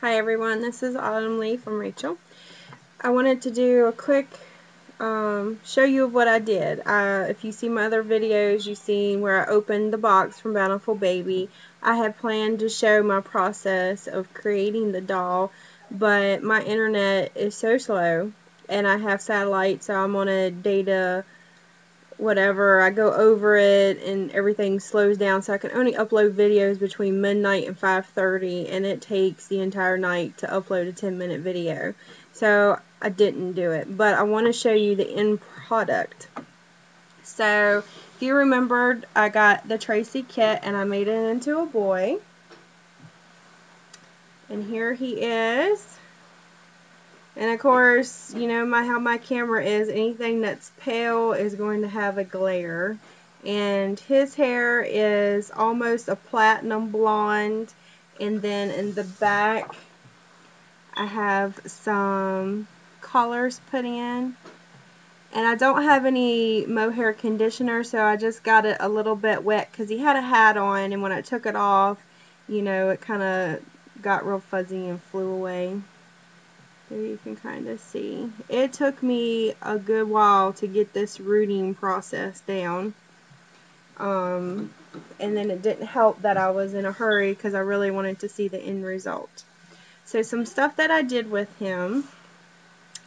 Hi everyone, this is Autumn Lee from Rachel. I wanted to do a quick show you of what I did. If you see my other videos, you've seen where I opened the box from Bountiful Baby. I had planned to show my process of creating the doll, but my internet is so slow and I have satellite, so I'm on a data whatever, I go over it and everything slows down, so I can only upload videos between midnight and 5:30, and it takes the entire night to upload a 10-minute video. So I didn't do it, but I want to show you the end product. So if you remembered, I got the Tracy kit and I made it into a boy. And here he is. And of course, you know how my camera is, anything that's pale is going to have a glare. And his hair is almost a platinum blonde. And then in the back, I have some colors put in. And I don't have any mohair conditioner, so I just got it a little bit wet because he had a hat on, and when I took it off, it kind of got real fuzzy and flew away. There you can kind of see. It took me a good while to get this rooting process down. And then it didn't help that I was in a hurry because I really wanted to see the end result. So some stuff that I did with him.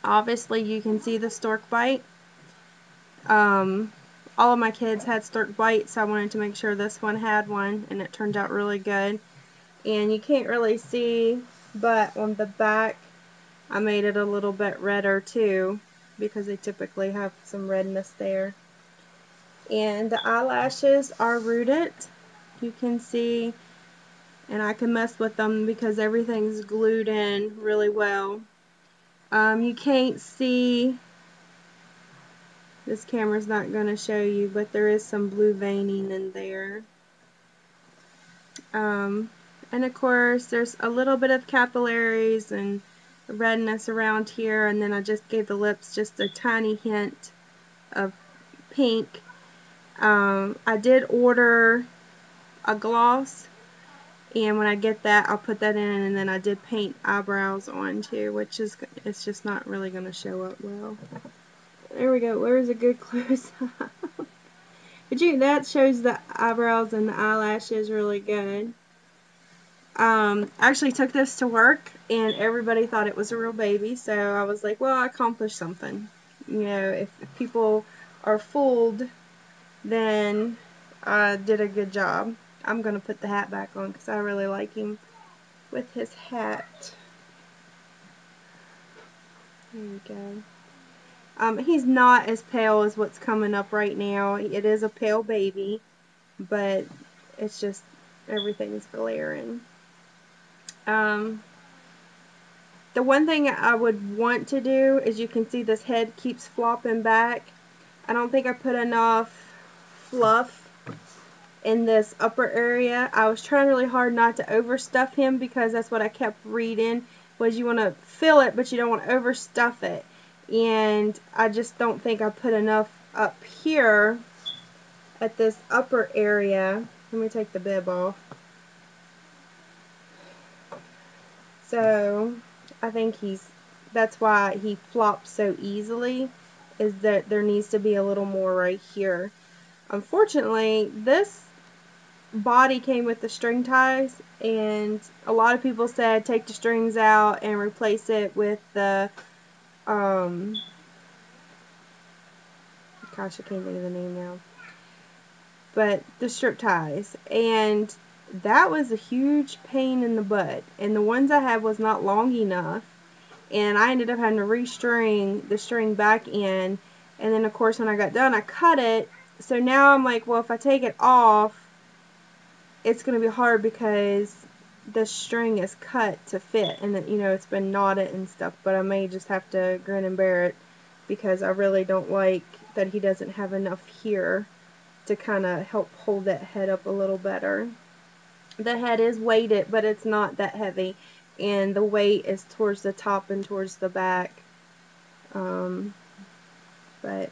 Obviously you can see the stork bite. All of my kids had stork bites, so I wanted to make sure this one had one, and it turned out really good. And you can't really see, but on the back I made it a little bit redder too, because they typically have some redness there. And the eyelashes are rooted, you can see, and I can mess with them because everything's glued in really well. You can't see, this camera's not going to show you, but there is some blue veining in there. And of course there's a little bit of capillaries and redness around here, and then I just gave the lips just a tiny hint of pink. I did order a gloss, and when I get that I'll put that in, and then I did paint eyebrows on too, which is, it's just not really going to show up well. There we go. Where's a good close up? But that shows the eyebrows and the eyelashes really good. I actually took this to work and everybody thought it was a real baby, so I was like, well, I accomplished something. If people are fooled, then I did a good job. I'm going to put the hat back on because I really like him with his hat. There you go. He's not as pale as what's coming up right now. It is a pale baby, but it's just everything's glaring. The one thing I would want to do is, you can see this head keeps flopping back. I don't think I put enough fluff in this upper area. I was trying really hard not to overstuff him because that's what I kept reading, was you want to fill it but you don't want to overstuff it. And I just don't think I put enough up here at this upper area. Let me take the bib off. So I think that's why he flops so easily, is that there needs to be a little more right here. Unfortunately, this body came with the string ties, and a lot of people said take the strings out and replace it with the gosh, I can't think of the name now, but the strip ties, and that was a huge pain in the butt, and the ones I had was not long enough, and I ended up having to restring the string back in. And then of course when I got done I cut it, so now I'm like, well, if I take it off it's going to be hard because the string is cut to fit, and it's been knotted and stuff, but I may just have to grin and bear it because I really don't like that he doesn't have enough here to kind of help hold that head up a little better. The head is weighted, but it's not that heavy, and the weight is towards the top and towards the back. But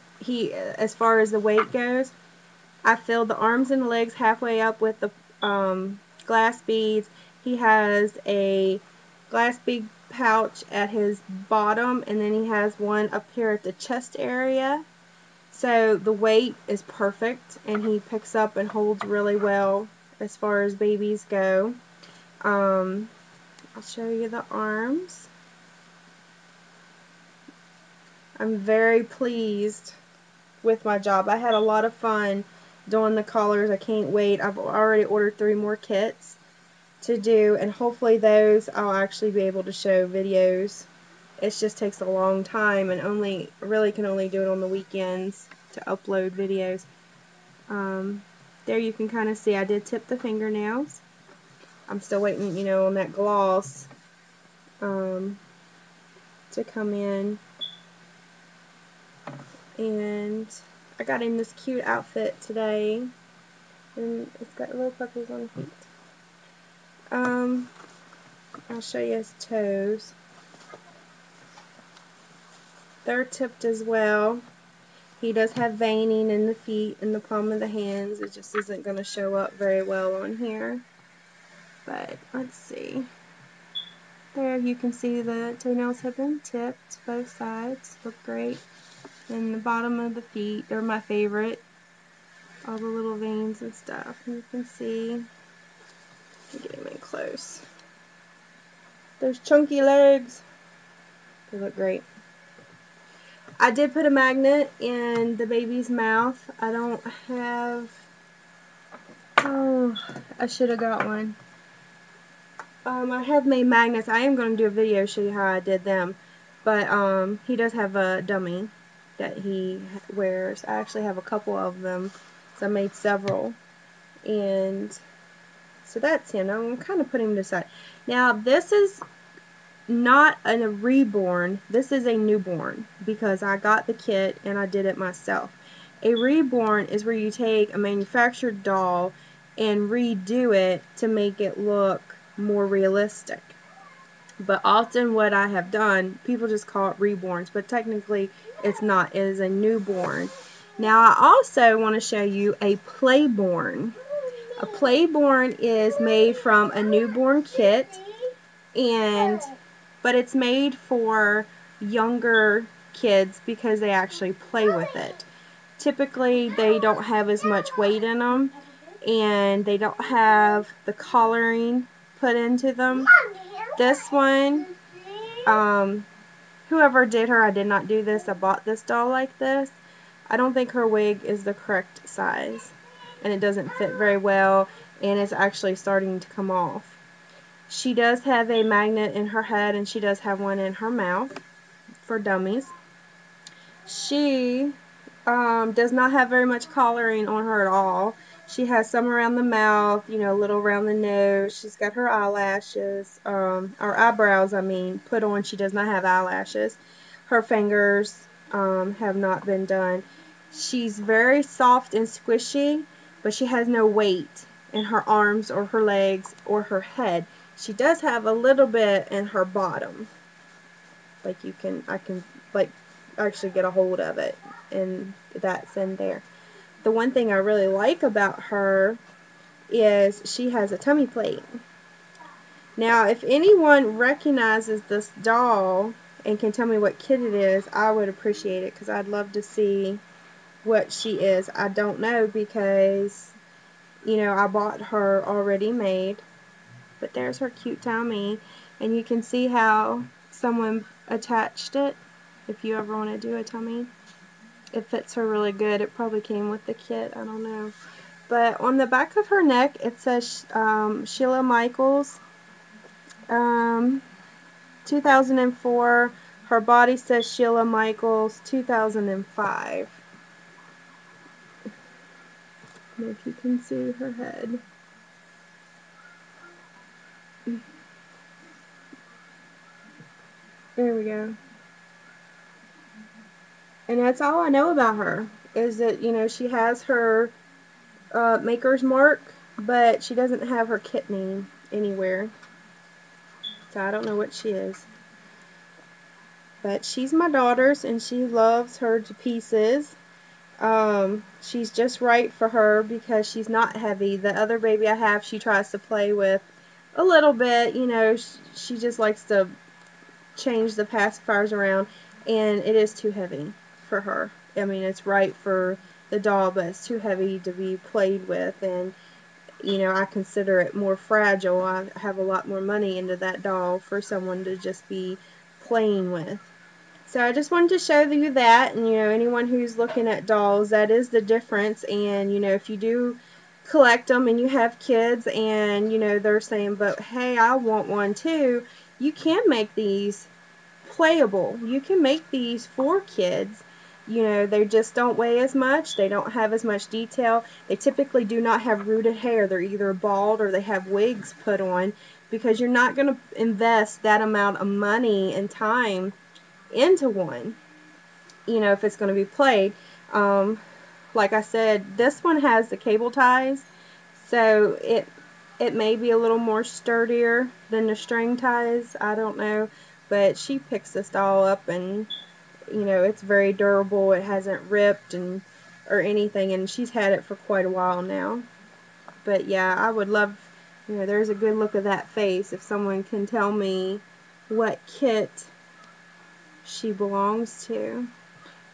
as far as the weight goes, I filled the arms and legs halfway up with the glass beads. He has a glass bead pouch at his bottom, and then he has one up here at the chest area. So the weight is perfect, and he picks up and holds really well as far as babies go. I'll show you the arms. I'm very pleased with my job. I had a lot of fun doing the collars. I can't wait. I've already ordered 3 more kits to do, and hopefully those I'll actually be able to show videos. It just takes a long time, and really can only do it on the weekends to upload videos. There you can kind of see I did tip the fingernails. I'm still waiting, you know, on that gloss to come in. And I got in this cute outfit today, and it's got little puppies on the feet. I'll show you his toes. They're tipped as well. He does have veining in the feet and the palm of the hands. It just isn't going to show up very well on here. But let's see. There you can see the toenails have been tipped. Both sides look great. And the bottom of the feet, they're my favorite. All the little veins and stuff. And you can see. Get him in close. Those chunky legs. They look great. I did put a magnet in the baby's mouth. I don't have... Oh, I should have got one. I have made magnets. I am going to do a video show you how I did them. But he does have a dummy that he wears. I actually have a couple of them. So I made several. And so that's him. I'm kind of putting him aside. Now this is not a reborn. This is a newborn because I got the kit and I did it myself. A reborn is where you take a manufactured doll and redo it to make it look more realistic. But often what I have done, people just call it reborns, but technically it's not. It is a newborn. Now I also want to show you a playborn. A playborn is made from a newborn kit, but it's made for younger kids because they actually play with it. Typically they don't have as much weight in them, and they don't have the collaring put into them. This one, whoever did her, I did not do this. I bought this doll like this. I don't think her wig is the correct size, and it doesn't fit very well, and it's actually starting to come off. She does have a magnet in her head, and she does have one in her mouth for dummies. She does not have very much collaring on her at all. She has some around the mouth, you know, a little around the nose. She's got her eyelashes, or eyebrows, I mean, put on. She does not have eyelashes. Her fingers have not been done. She's very soft and squishy, but she has no weight in her arms or her legs or her head. She does have a little bit in her bottom. Like I can like actually get a hold of it, and that's in there. The one thing I really like about her is she has a tummy plate. Now, if anyone recognizes this doll and can tell me what kit it is, I would appreciate it, because I'd love to see what she is. I don't know, because, you know, I bought her already made. But there's her cute tummy, and you can see how someone attached it. If you ever want to do a tummy, it fits her really good. It probably came with the kit, I don't know. But on the back of her neck it says Sheila Michaels, 2004. Her body says Sheila Michaels, 2005. If you can see her head. There we go. And that's all I know about her, is that, you know, she has her maker's mark, but she doesn't have her kit name anywhere. So I don't know what she is. But she's my daughter's, and she loves her to pieces. She's just right for her because she's not heavy. The other baby I have, she tries to play with a little bit, you know, she just likes to change the pacifiers around, and it is too heavy for her. I mean, it's right for the doll, but it's too heavy to be played with, and you know, I consider it more fragile. I have a lot more money into that doll for someone to just be playing with. So I just wanted to show you that, and you know, anyone who's looking at dolls, that is the difference. And you know, if you do collect them and you have kids and you know they're saying, but hey, I want one too, you can make these playable. You can make these for kids. You know, they just don't weigh as much. They don't have as much detail. They typically do not have rooted hair. They're either bald or they have wigs put on, because you're not going to invest that amount of money and time into one, you know, if it's going to be played. Like I said, this one has the cable ties, so it may be a little more sturdier than the string ties. I don't know, but she picks this doll up, and you know, it's very durable. It hasn't ripped and or anything, and she's had it for quite a while now. But yeah, I would love, you know, there's a good look of that face. If someone can tell me what kit she belongs to.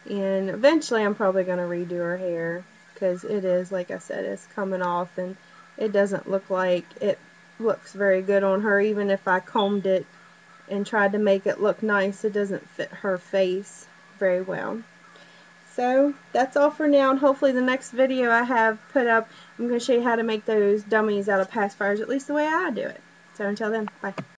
And eventually I'm probably going to redo her hair, because it is, like I said, it's coming off, and it doesn't look like it looks very good on her. Even if I combed it and tried to make it look nice, it doesn't fit her face very well. So that's all for now, and hopefully the next video I have put up, I'm going to show you how to make those dummies out of pacifiers, at least the way I do it. So until then, bye.